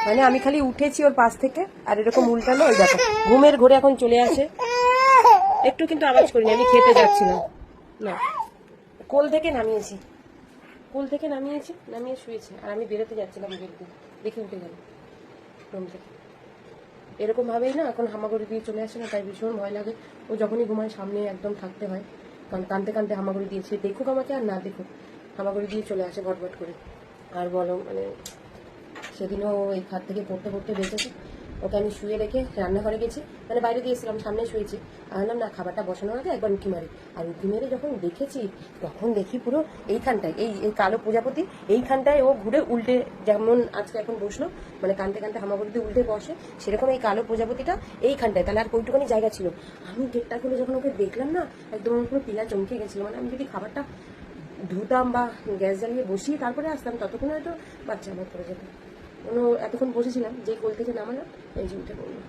মানে আমি খালি উঠেছি ওর পাশ থেকে আর এরকম উল্টালো, ওই দেখো ঘুমের ঘোরে এখন চলে আসে। একটু কিন্তু আওয়াজ করিনি, আমি খেতে যাচ্ছিলাম না, কোল থেকে নামিয়েছি, নামিয়ে শুয়েছে, আর আমি বেরোতে যাচ্ছিলাম, বেরোতে দেখে উঠে গেল রুম থেকে। এরকম ভাবেই না এখন হামাগুড়ি দিয়ে চলে আসে না, তাই ভীষণ ভয় লাগে। ও যখনই ঘুমায় সামনে একদম থাকতে হয়, কারণ কানতে কানতে হামাগুড়ি দিয়েছে, দেখুক আমাকে আর না দেখুক হামাগুড়ি দিয়ে চলে আসে ভটভট করে। আর বলো মানে সেদিনও এই খাট থেকে পড়তে পড়তে বেঁচেছে। ওকে আমি শুয়ে রেখে রান্নাঘরে গেছি, মানে বাইরে দিয়েছিলাম, সামনে শুয়েছি, আর না খাবারটা বসানোর আগে একবার উঁকি মারি, আর উঁকি মেরে যখন দেখেছি তখন দেখি পুরো এইখানটায় এই কালো প্রজাপতি এইখানটায় ও ঘুরে উল্টে, যেমন আজকে এখন বসলো মানে কানতে কানতে হামাগুড়িতে উল্টে বসে, সেরকম এই কালো প্রজাপতিটা এইখানটায়, তাহলে আর কইটুখানি জায়গা ছিল। আমি গেটটা খুলে যখন ওকে দেখলাম না, একদম পুরো পিলা চমকে গেছিল। মানে আমি যদি খাবারটা ধুতাম বা গ্যাস জ্বালিয়ে বসিয়ে তারপরে আসতাম, ততক্ষণ হয়তো বাচ্চা আমার পড়ে যেত। এতক্ষণ বসেছিলাম, যে কোল থেকে নামালাম এই যে উঠে পড়লো।